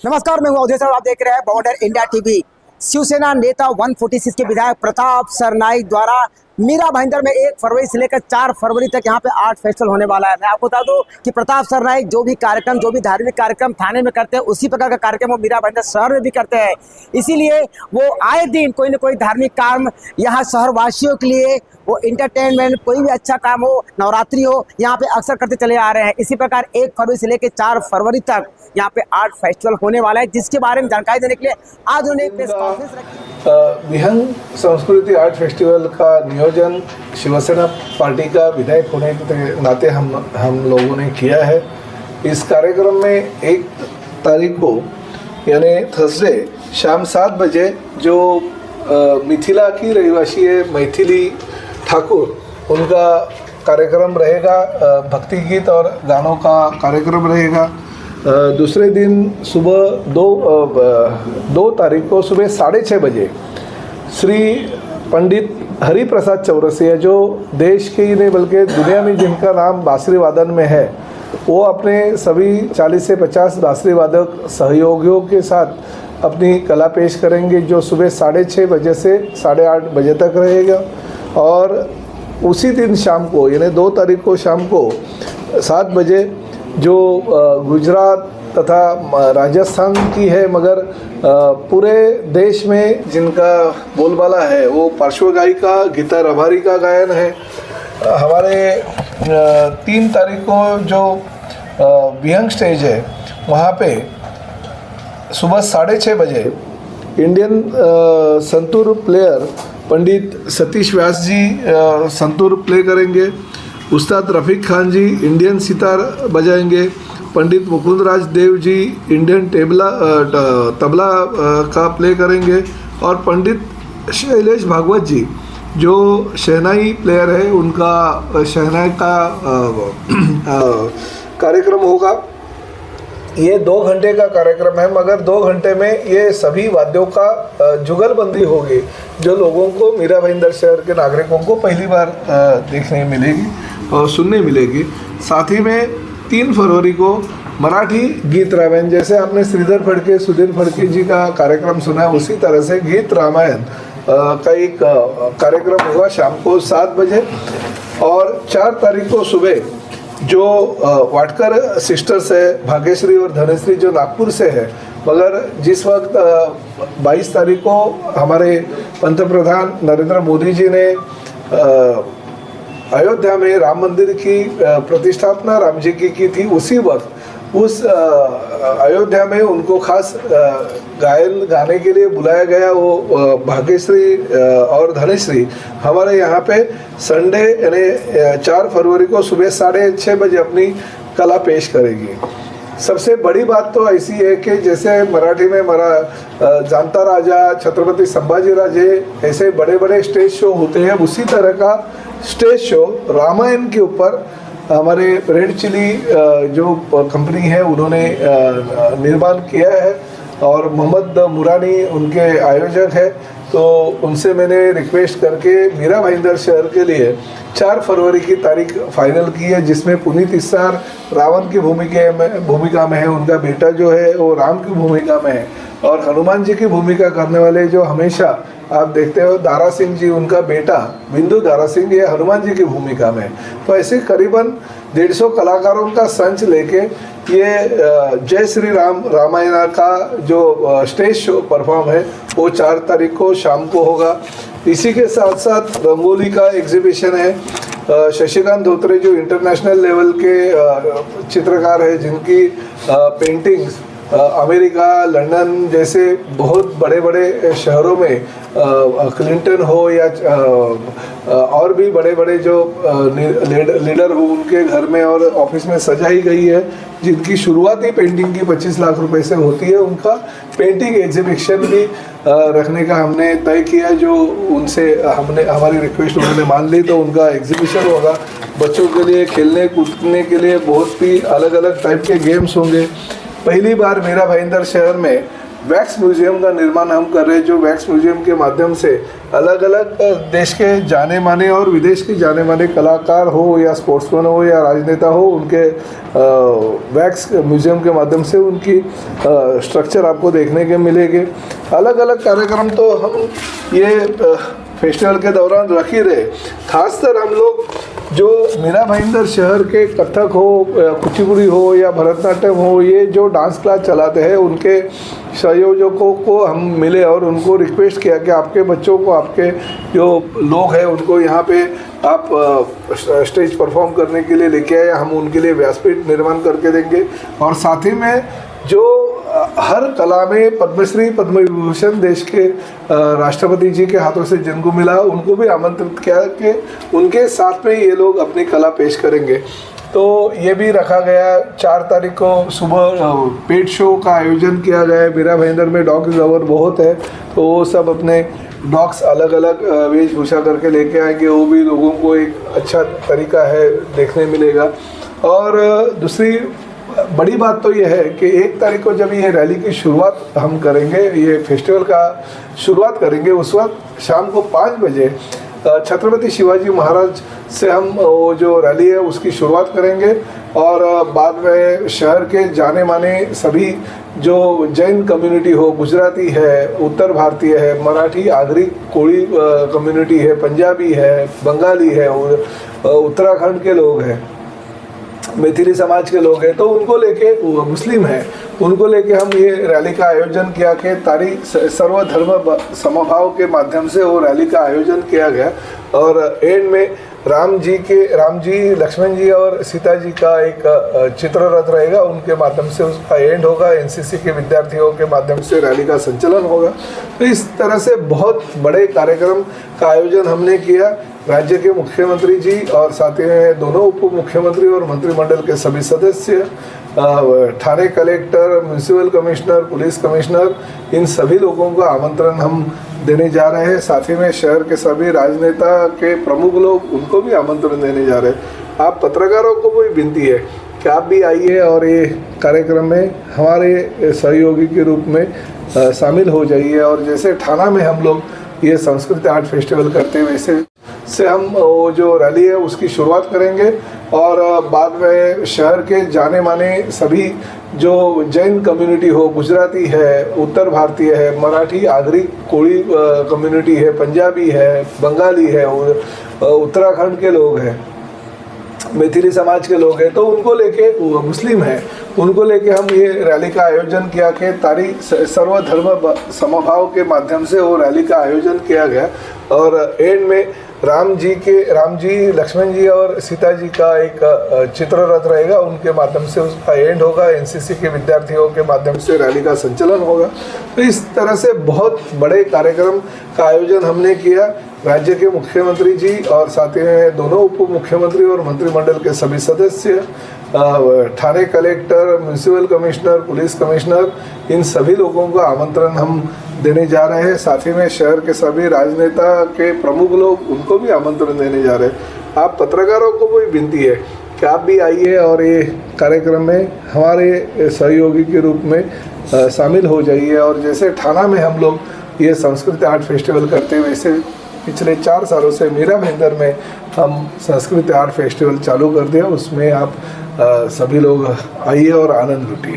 नमस्कार, मैं हूं अवधेश और आप देख रहे हैं बॉर्डर इंडिया टीवी। शिवसेना नेता 146 के विधायक प्रताप सरनाईक द्वारा मीरा भाईंदर में 1 फरवरी से लेकर 4 फरवरी तक यहाँ पे आर्ट फेस्टिवल होने वाला है। मैं आपको बता दूं कि प्रताप सरनाईक जो भी कार्यक्रम, जो भी धार्मिक कार्यक्रम थाने में करते हैं, उसी प्रकार का कार्यक्रम वो मीरा भाईंदर शहर में भी करते हैं। इसीलिए वो आए दिन कोई ना कोई धार्मिक काम यहाँ शहरवासियों के लिए, वो इंटरटेनमेंट, कोई भी अच्छा काम हो, नवरात्रि हो, यहाँ पे अक्सर करते चले आ रहे हैं। इसी प्रकार 1 फरवरी से लेकर 4 फरवरी तक यहाँ पे आर्ट फेस्टिवल होने वाला है, जिसके बारे में जानकारी देने के लिए आज उन्होंने एक प्रेस कॉन्फ्रेंस रखी। विहंग संस्कृति आर्ट फेस्टिवल का नियोजन शिवसेना पार्टी का विधायक होने के नाते हम लोगों ने किया है। इस कार्यक्रम में 1 तारीख को यानी थर्सडे शाम 7 बजे जो मिथिला की रहिवासी है मैथिली ठाकुर, उनका कार्यक्रम रहेगा। भक्ति गीत और गानों का कार्यक्रम रहेगा। दूसरे दिन सुबह 2 तारीख को सुबह 6:30 बजे श्री पंडित हरि प्रसाद चौरसिया, जो देश के ही नहीं बल्कि दुनिया में जिनका नाम बांसुरी वादन में है, वो अपने सभी 40 से 50 बांसुरी वादक सहयोगियों के साथ अपनी कला पेश करेंगे, जो सुबह 6:30 बजे से 8:30 बजे तक रहेगा। और उसी दिन शाम को यानी 2 तारीख को शाम को 7 बजे जो गुजरात तथा राजस्थान की है मगर पूरे देश में जिनका बोलबाला है, वो पार्श्व गायिका गीता रबारी का गायन है। हमारे 3 तारीख को जो विहंग स्टेज है, वहाँ पे सुबह 6:30 बजे इंडियन संतूर प्लेयर पंडित सतीश व्यास जी संतूर प्ले करेंगे। उस्ताद रफ़ीक खान जी इंडियन सितार बजाएंगे। पंडित मुकुंद राज देव जी इंडियन तबला का प्ले करेंगे। और पंडित शैलेश भागवत जी जो शहनाई प्लेयर है, उनका शहनाई का कार्यक्रम होगा। ये 2 घंटे का कार्यक्रम है, मगर 2 घंटे में ये सभी वाद्यों का जुगलबंदी होगी, जो लोगों को, मीरा भाईंदर शहर के नागरिकों को पहली बार देखने मिलेगी और सुनने मिलेगी। साथ ही में 3 फरवरी को मराठी गीत रामायण, जैसे आपने श्रीधर फड़के, सुधीर फड़के जी का कार्यक्रम सुना है, उसी तरह से गीत रामायण का एक कार्यक्रम होगा शाम को 7 बजे। और 4 तारीख को सुबह जो वाटकर सिस्टर्स है, भाग्यश्री और धनश्री, जो नागपुर से है, मगर जिस वक्त 22 तारीख को हमारे पंतप्रधान नरेंद्र मोदी जी ने अयोध्या में राम मंदिर की प्रतिष्ठापना राम जी की थी, उसी वक्त उस अयोध्या में उनको खास गायन गाने के लिए बुलाया गया। वो भाग्यश्री और धनश्री हमारे यहाँ पे संडे यानी 4 फरवरी को सुबह 6:30 बजे अपनी कला पेश करेगी। सबसे बड़ी बात तो ऐसी है कि जैसे मराठी में जानता राजा, छत्रपति संभाजी राजे, ऐसे बड़े बड़े स्टेज शो होते हैं, उसी तरह का स्टेज शो रामायण के ऊपर हमारे रेड चिली जो कंपनी है, उन्होंने निर्माण किया है और मोहम्मद मुरानी उनके आयोजक है। तो उनसे मैंने रिक्वेस्ट करके मीरा भाईंदर शहर के लिए 4 फरवरी की तारीख फाइनल की है, जिसमें पुनीत इस्सार रावण की भूमिका में है, उनका बेटा जो है वो राम की भूमिका में है, और हनुमान जी की भूमिका करने वाले जो हमेशा आप देखते हो दारा सिंह जी, उनका बेटा बिंदु दारा सिंह, ये हनुमान जी की भूमिका में। तो ऐसे करीबन 150 कलाकारों का संच लेके ये जय श्री राम रामायण का जो स्टेज शो परफॉर्म है, वो 4 तारीख को शाम को होगा। इसी के साथ साथ रंगोली का एग्जीबिशन है। शशिकांत धोत्रे जो इंटरनेशनल लेवल के चित्रकार है, जिनकी पेंटिंग्स अमेरिका, लंदन जैसे बहुत बड़े बड़े शहरों में, क्लिंटन हो या और भी बड़े बड़े जो लीडर हो, उनके घर में और ऑफिस में सजाई गई है, जिनकी शुरुआती पेंटिंग की 25 लाख रुपए से होती है। उनका पेंटिंग एग्जीबिशन भी रखने का हमने तय किया, जो उनसे हमारी रिक्वेस्ट उन्होंने मान ली। तो उनका एग्जीबिशन होगा, बच्चों के लिए खेलने कूदने के लिए बहुत ही अलग अलग टाइप के गेम्स होंगे। पहली बार मीरा भाईंदर शहर में वैक्स म्यूजियम का निर्माण हम कर रहे हैं, जो वैक्स म्यूजियम के माध्यम से अलग अलग देश के जाने माने और विदेश के जाने माने कलाकार हो या स्पोर्ट्समैन हो या राजनेता हो, उनके वैक्स म्यूजियम के माध्यम से उनकी स्ट्रक्चर आपको देखने के मिलेंगे। अलग अलग कार्यक्रम तो हम ये फेस्टिवल के दौरान रख ही रहे। खासकर हम लोग जो मीरा भाईंदर शहर के कथक हो, कुचिपुड़ी हो या भरतनाट्यम हो, ये जो डांस क्लास चलाते हैं, उनके संयोजकों को हम मिले और उनको रिक्वेस्ट किया कि आपके बच्चों को, आपके जो लोग हैं उनको यहाँ पे आप स्टेज परफॉर्म करने के लिए लेके आए, हम उनके लिए व्यासपीठ निर्माण करके देंगे। और साथ ही में जो हर कला में पद्मश्री पद्म विभूषण देश के राष्ट्रपति जी के हाथों से जिनको मिला, उनको भी आमंत्रित किया कि उनके साथ में ये लोग अपनी कला पेश करेंगे। तो ये भी रखा गया। 4 तारीख को सुबह पेट शो का आयोजन किया गया है। मीरा भाईंदर में डॉग लवर बहुत है, तो वो सब अपने डॉग्स अलग अलग वेशभूषा करके लेके आएंगे, वो भी लोगों को एक अच्छा तरीका है देखने मिलेगा। और दूसरी बड़ी बात तो ये है कि 1 तारीख को जब ये रैली की शुरुआत हम करेंगे, ये फेस्टिवल का शुरुआत करेंगे, उस वक्त शाम को 5 बजे छत्रपति शिवाजी महाराज से हम वो जो रैली है उसकी शुरुआत करेंगे। और बाद में शहर के जाने माने सभी जो जैन कम्युनिटी हो, गुजराती है, उत्तर भारतीय है, मराठी, आगरी, कोली कम्युनिटी है, पंजाबी है, बंगाली है, उत्तराखंड के लोग हैं, मैथिली समाज के लोग हैं, तो उनको लेके, मुस्लिम है, उनको लेके हम ये रैली का आयोजन किया कि तारीख सर्वधर्म समभाव के माध्यम से वो रैली का आयोजन किया गया। और एंड में राम जी, लक्ष्मण जी और सीता जी का एक चित्र रथ रहेगा, उनके माध्यम से उसका एंड होगा। एनसीसी के विद्यार्थियों के माध्यम से रैली का संचालन होगा। तो इस तरह से बहुत बड़े कार्यक्रम का आयोजन हमने किया। राज्य के मुख्यमंत्री जी और साथ ही में दोनों उप मुख्यमंत्री और मंत्रिमंडल के सभी सदस्य, Thane collector, municipal commissioner, police commissioner, इन सभी लोगों को आमंत्रण हम देने जा रहे हैं। साथ ही में शहर के सभी राजनेता के प्रमुख लोग, उनको भी आमंत्रण देने जा रहे हैं। आप पत्रकारों को भी विनती है कि आप भी आइए और ये कार्यक्रम में हमारे सहयोगी के रूप में शामिल हो जाइए। और जैसे थाना में हम लोग ये संस्कृत आर्ट फेस्टिवल करते हैं, वैसे से हम वो जो रैली है उसकी शुरुआत करेंगे। और बाद में शहर के जाने माने सभी जो जैन कम्युनिटी हो, गुजराती है, उत्तर भारतीय है, मराठी, आगरी, कोली कम्युनिटी है, पंजाबी है, बंगाली है, उत्तराखंड के लोग हैं, मैथिली समाज के लोग हैं, तो उनको लेके, मुस्लिम है, उनको लेके हम ये रैली का आयोजन किया कि तारीख सर्वधर्म समभाव के माध्यम से वो रैली का आयोजन किया गया। और एंड में राम जी, लक्ष्मण जी और सीता जी का एक चित्र रथ रहेगा, उनके माध्यम से उसका एंड होगा। एनसीसी के विद्यार्थियों के माध्यम से रैली का संचालन होगा। तो इस तरह से बहुत बड़े कार्यक्रम का आयोजन हमने किया। राज्य के मुख्यमंत्री जी और साथ ही में दोनों उप मुख्यमंत्री और मंत्रिमंडल के सभी सदस्य, Thane collector, municipal commissioner, police commissioner, इन सभी लोगों को आमंत्रण हम देने जा रहे हैं। साथ ही में शहर के सभी राजनेता के प्रमुख लोग, उनको भी आमंत्रण देने जा रहे हैं। आप पत्रकारों को भी विनती है कि आप भी आइए और ये कार्यक्रम में हमारे सहयोगी के रूप में शामिल हो जाइए। और जैसे थाना में हम लोग ये संस्कृत आर्ट फेस्टिवल करते हैं, वैसे पिछले 4 सालों से मीरा भाईंदर में हम संस्कृत आर्ट फेस्टिवल चालू कर दिया। उसमें आप सभी लोग आइए और आनंद लुटिए।